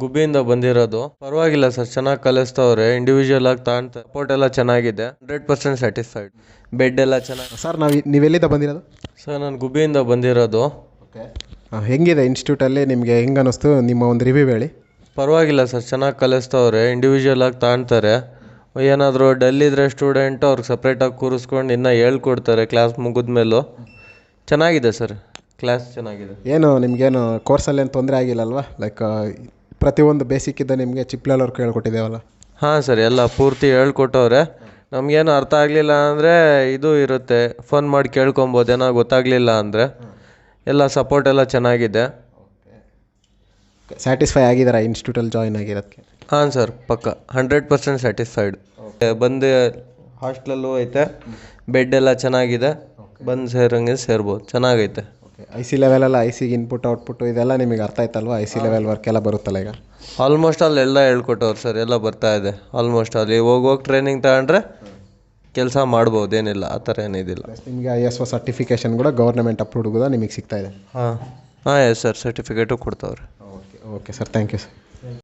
ಗುಬ್ಬಿಯಿಂದ ಬಂದಿರೋದು. ಪರವಾಗಿಲ್ಲ ಸರ್, ಚೆನ್ನಾಗಿ ಕಲಿಸ್ತವ್ರೆ. ಇಂಡಿವಿಜುವಲ್ ಆಗಿ ತಾಣ್ತಾ ಸಪೋರ್ಟ್ ಎಲ್ಲ ಚೆನ್ನಾಗಿದೆ. 100% ಸ್ಯಾಟಿಸ್ಫೈಡ್. ಬೆಡ್ ಎಲ್ಲ ಚೆನ್ನಾಗಿ. ಸರ್ ನೀವೆಲ್ಲಿಂದ ಬಂದಿರೋದು? ಸರ್ ನಾನು ಗುಬ್ಬಿಯಿಂದ ಬಂದಿರೋದು. ಓಕೆ. ಹೆಂಗಿದೆ ಇನ್ಸ್ಟಿಟ್ಯೂಟಲ್ಲಿ ನಿಮಗೆ ಹೆಂಗೆ ಅನ್ನಿಸ್ತು? ನಿಮ್ಮ ಒಂದು ರಿವ್ಯೂ ಹೇಳಿ. ಪರವಾಗಿಲ್ಲ ಸರ್, ಚೆನ್ನಾಗಿ ಕಲಿಸ್ತವ್ರೆ. ಇಂಡಿವಿಜುವಲ್ ಆಗಿ ತಾಣ್ತಾರೆ. ಏನಾದರೂ ಡಲ್ ಇದ್ದರೆ ಸ್ಟೂಡೆಂಟ್ ಅವ್ರಿಗೆ ಸಪ್ರೇಟಾಗಿ ಕೂರಿಸ್ಕೊಂಡು ಇನ್ನೂ ಹೇಳ್ಕೊಡ್ತಾರೆ ಕ್ಲಾಸ್ ಮುಗಿದ್ಮೇಲೂ. ಚೆನ್ನಾಗಿದೆ ಸರ್, ಕ್ಲಾಸ್ ಚೆನ್ನಾಗಿದೆ. ಏನು ನಿಮಗೇನು ಕೋರ್ಸಲ್ಲಿ ಏನು ತೊಂದರೆ ಆಗಿಲ್ಲಲ್ವಾ? ಲೈಕ್ ಪ್ರತಿಯೊಂದು ಬೇಸಿಕ್ ಇದ್ದ ನಿಮಗೆ ಚಿಪ್ ಲೆವೆಲ್ ವರ್ಕ್ ಹೇಳ್ಕೊಟ್ಟಿದ್ದೇವಲ್ಲ? ಹಾಂ ಸರ್, ಎಲ್ಲ ಪೂರ್ತಿ ಹೇಳ್ಕೊಟ್ಟವ್ರೆ. ನಮಗೇನು ಅರ್ಥ ಆಗಲಿಲ್ಲ ಅಂದರೆ ಇದು ಇರುತ್ತೆ, ಫೋನ್ ಮಾಡಿ ಕೇಳ್ಕೊಬೋದು. ಏನೋ ಗೊತ್ತಾಗಲಿಲ್ಲ ಅಂದರೆ ಎಲ್ಲ ಸಪೋರ್ಟ್ ಎಲ್ಲ ಚೆನ್ನಾಗಿದೆ. ಸ್ಯಾಟಿಸ್ಫೈ ಆಗಿದ್ದಾರಾ ಇನ್ಸ್ಟಿಟ್ಯೂಟಲ್ಲಿ ಜಾಯ್ನ್ ಆಗಿರೋದಕ್ಕೆ? ಹಾಂ ಸರ್, ಪಕ್ಕ 100% ಸ್ಯಾಟಿಸ್ಫೈಡ್. ಬಂದು ಹಾಸ್ಟ್ಲಲ್ಲೂ ಐತೆ, ಬೆಡ್ ಎಲ್ಲ ಚೆನ್ನಾಗಿದೆ. ಬಂದು ಸೇರಂಗೆ ಸೇರ್ಬೋದು, ಚೆನ್ನಾಗೈತೆ. ಓಕೆ. IC ಲೆವೆಲೆಲ್ಲ ICಗೆ ಇನ್ಪುಟ್ ಔಟ್ಪುಟ್ಟು ಇದೆಲ್ಲ ನಿಮಗೆ ಅರ್ಥ ಆಯ್ತಲ್ವಾ? IC ಲೆವೆಲ್ ವರ್ಕ್ ಎಲ್ಲ ಬರುತ್ತಲ್ಲ ಈಗ? ಆಲ್ಮೋಸ್ಟ್ ಎಲ್ಲ ಹೇಳ್ಕೊಟ್ಟವ್ರು ಸರ್, ಎಲ್ಲ ಬರ್ತಾ ಇದೆ. ಆಲ್ಮೋಸ್ಟ್ ಅಲ್ಲಿ ಹೋಗಿ ಟ್ರೈನಿಂಗ್ ತಗೊಂಡ್ರೆ ಕೆಲಸ ಮಾಡ್ಬೋದು, ಏನಿಲ್ಲ ಆ ಥರ ಏನಿದಿಲ್ಲ. ನಿಮಗೆ ISO ಸರ್ಟಿಫಿಕೇಷನ್ ಕೂಡ ಗೌರ್ಮೆಂಟ್ ಅಪ್ರೂವ್ಡ್ ಕೂಡ ನಿಮಗೆ ಸಿಗ್ತಾ ಇದೆ? ಹಾಂ ಹಾಂ, ಎಸ್ ಸರ್, ಸರ್ಟಿಫಿಕೇಟು ಕೊಡ್ತವ್ರೆ. Okay okay sir, thank you sir.